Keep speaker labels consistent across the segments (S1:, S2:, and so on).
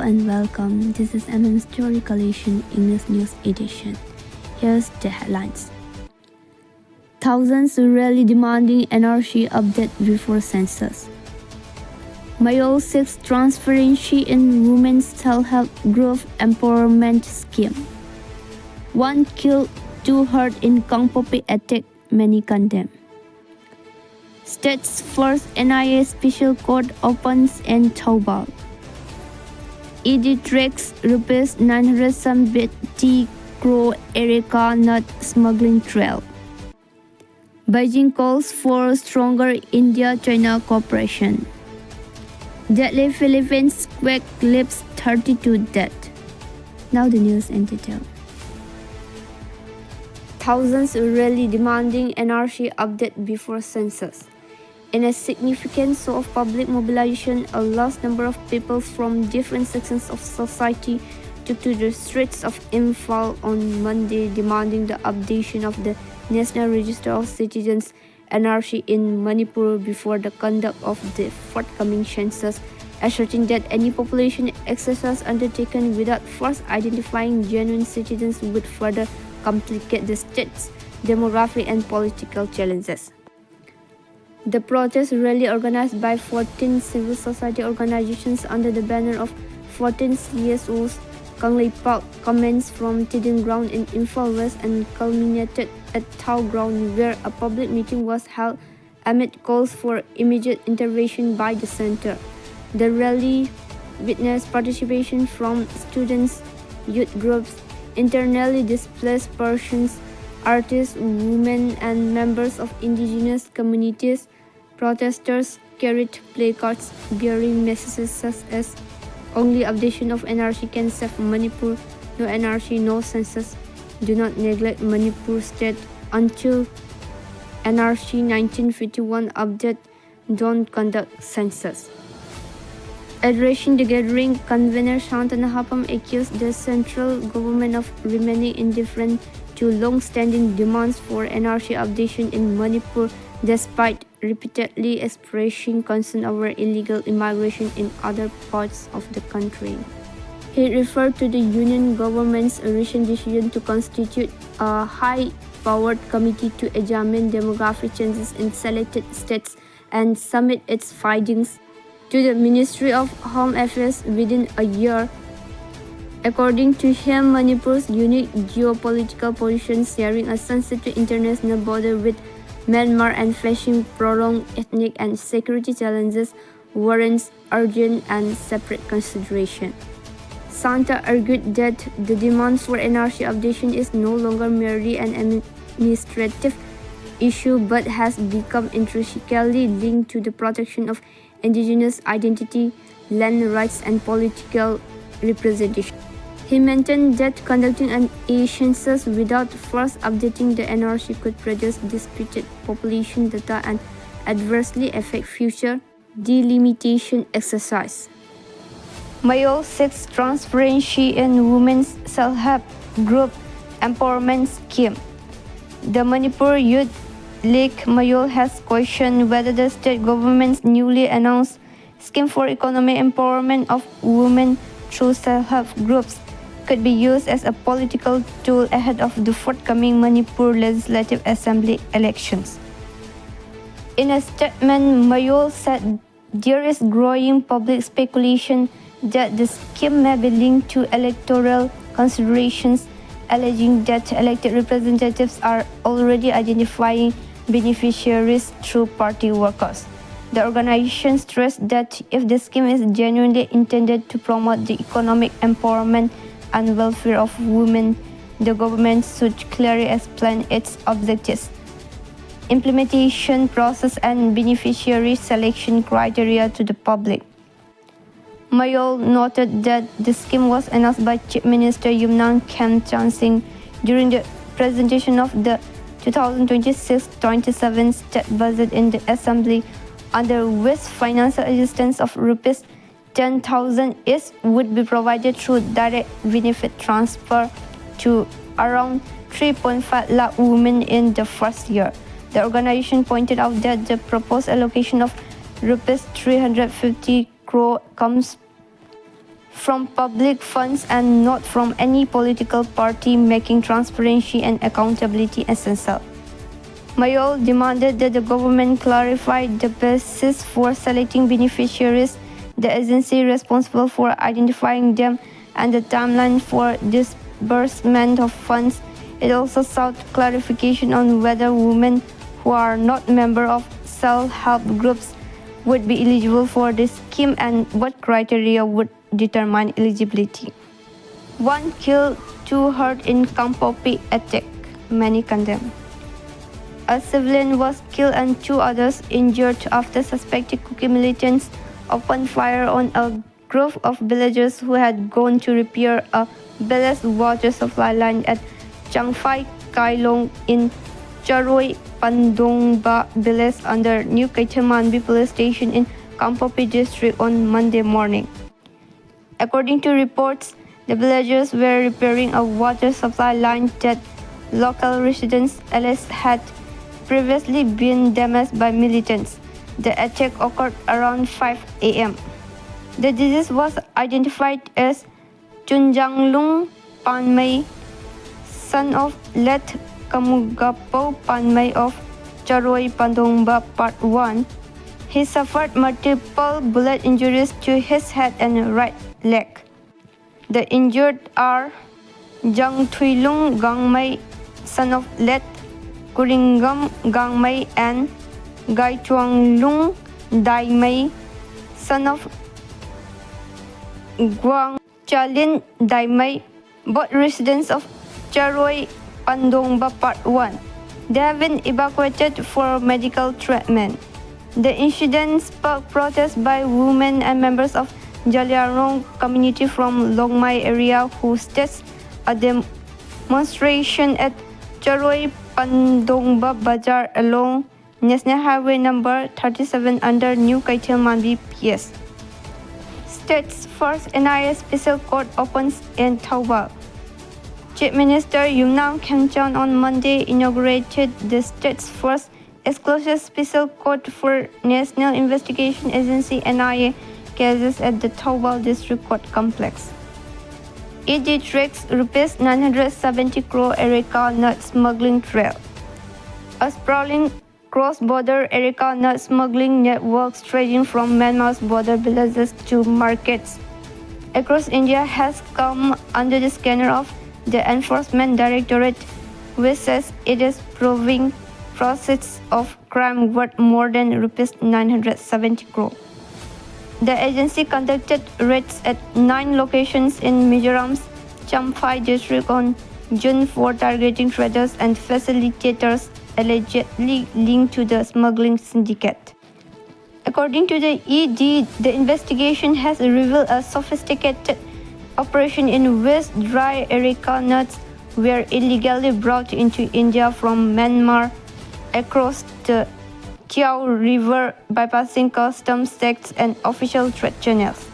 S1: and welcome. This is Story Collection English News Edition. Here's the headlines. Thousands rally demanding NRC update before census. Mayol seeks transparency in women's self-help group empowerment scheme. 1 killed, 2 hurt in Kangpopi attack, many condemn. State's first NIA special court opens in Taobao. ED tracks rupees 970 crore Erica nut smuggling trail. Beijing calls for stronger India-China cooperation. Deadly Philippines quake leaves 32 dead. Now the news in detail. Thousands rally demanding NRC update before census. In a significant show of public mobilization, a large number of people from different sections of society took to the streets of Imphal on Monday demanding the updation of the National Register of Citizens NRC in Manipur before the conduct of the forthcoming census, asserting that any population exercise undertaken without first identifying genuine citizens would further complicate the state's demographic and political challenges. The protest rally, organized by 14 civil society organizations under the banner of 14 CSOs, Kanglei Park, commenced from Tidin Ground in Imphal West and culminated at Tau Ground, where a public meeting was held amid calls for immediate intervention by the center. The rally witnessed participation from students, youth groups, internally displaced persons, artists, women, and members of indigenous communities. Protesters carried placards bearing messages such as "Only updation of NRC can save Manipur," "No NRC, no census," "Do not neglect Manipur state until NRC 1951 update," "Don't conduct census." Addressing the gathering, convener Shantana Hapam accused the central government of remaining indifferent to long-standing demands for NRC updation in Manipur, despite repeatedly expressing concern over illegal immigration in other parts of the country. He referred to the union government's recent decision to constitute a high-powered committee to examine demographic changes in selected states and submit its findings to the Ministry of Home Affairs within a year. According to him, Manipur's unique geopolitical position, sharing a sensitive international border with Myanmar and facing prolonged ethnic and security challenges, warrants urgent and separate consideration. Santa argued that the demand for NRC updation is no longer merely an administrative issue but has become intrinsically linked to the protection of indigenous identity, land rights, and political representation. He maintained that conducting an census without first updating the NRC could produce disputed population data and adversely affect future delimitation exercise. Mayol seeks transparency in women's self-help group empowerment scheme. The Manipur Youth League Mayol has questioned whether the state government's newly announced scheme for economic empowerment of women through self-help groups could be used as a political tool ahead of the forthcoming Manipur Legislative Assembly elections. In a statement, Mayol said there is growing public speculation that the scheme may be linked to electoral considerations, alleging that elected representatives are already identifying beneficiaries through party workers. The organization stressed that if the scheme is genuinely intended to promote the economic empowerment and welfare of women, the government should clearly explain its objectives, implementation process, and beneficiary selection criteria to the public. Mayol noted that the scheme was announced by Chief Minister Yumnan Khem Singh during the presentation of the 2026-27 state budget in the Assembly, under which financial assistance of rupees 10,000 each would be provided through direct benefit transfer to around 3.5 lakh women in the first year. The organization pointed out that the proposed allocation of rupees 350 crore comes from public funds and not from any political party, making transparency and accountability essential. Mayol demanded that the government clarify the basis for selecting beneficiaries, the agency responsible for identifying them, and the timeline for disbursement of funds. It also sought clarification on whether women who are not members of self-help groups would be eligible for the scheme and what criteria would determine eligibility. 1 killed, 2 hurt in Kampopi attack, many condemned. A civilian was killed and 2 others injured after suspected Kuki militants opened fire on a group of villagers who had gone to repair a ballast water supply line at Changphai Kailong in Charoi Pandongba village under New Kaitamanbi police station in Kampopi district on Monday morning. According to reports, the villagers were repairing a water supply line that local residents alleged had previously been damaged by militants. The attack occurred around 5 a.m. The disease was identified as Chunjanglung Panmei, son of Let Kamugapo Panmei of Charoi Pandongba Part 1. He suffered multiple bullet injuries to his head and right leg. The injured are Jang Thuilung Gangmei, son of Let Kuringam Gangmei, and Gai Chuanglung Daimei, son of Guang Chalin Daimei, both residents of Charoi Pandongba Part 1. They have been evacuated for medical treatment. The incident sparked protests by women and members of Jaliarong community from Longmai area who staged a demonstration at Charoi Pandongba Bazaar along National Highway number 37 under New Kaitamanbi PS. State's first NIA Special Court opens in Taobao. Chief Minister Yumnam Kemchon on Monday inaugurated the state's first exclusive special court for National Investigation Agency NIA cases at the Taobao District Court Complex. ED tracks Rs 970 crore Erica nut smuggling trail. A sprawling cross-border Erica nut smuggling network stretching from Myanmar's border villages to markets across India has come under the scanner of the Enforcement Directorate, which says it is proving proceeds of crime worth more than Rs 970 crore. The agency conducted raids at 9 locations in Mizoram's Champhai district on June 4, targeting traders and facilitators allegedly linked to the smuggling syndicate. According to the ED, the investigation has revealed a sophisticated operation in which dry Erica nuts were illegally brought into India from Myanmar across the Chao River, bypassing customs checks and official trade channels.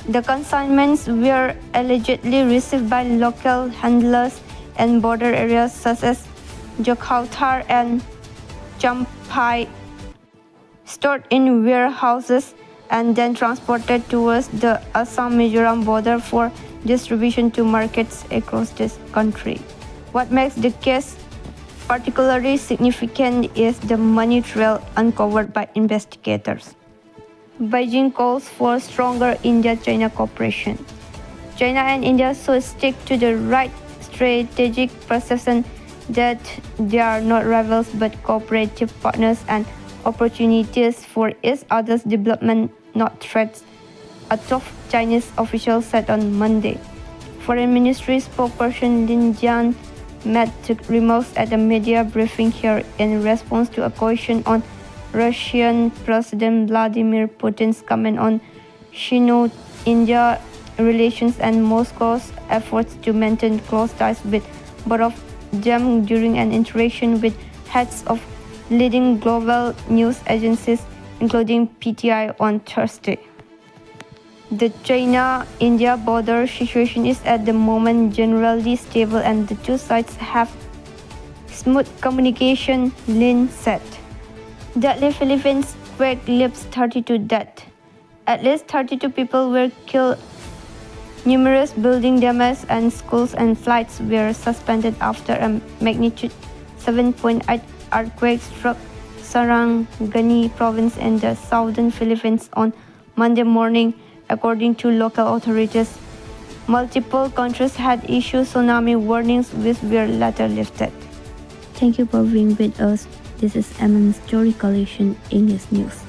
S1: The consignments were allegedly received by local handlers in border areas such as Jokhauthar and Champhai, stored in warehouses, and then transported towards the Assam-Mizoram border for distribution to markets across this country. What makes the case particularly significant is the money trail uncovered by investigators. Beijing calls for stronger India-China cooperation. China and India should stick to the right strategic perception that they are not rivals but cooperative partners and opportunities for each other's development, not threats, a top Chinese official said on Monday. Foreign Ministry spokesperson Lin Jian made the remarks at a media briefing here in response to a question on Russian President Vladimir Putin's comment on Sino-India relations and Moscow's efforts to maintain close ties with both of them during an interaction with heads of leading global news agencies, including PTI, on Thursday. The China-India border situation is at the moment generally stable and the two sides have smooth communication, Lin said. Deadly Philippines quake leaves 32 dead. At least 32 people were killed Numerous building damage and schools and flights were suspended after a magnitude 7.8 earthquake struck Sarangani province in the southern Philippines on Monday morning, according to local authorities. Multiple countries had issued tsunami warnings, which were later lifted. Thank you for being with us. This is MN Story Collection English News.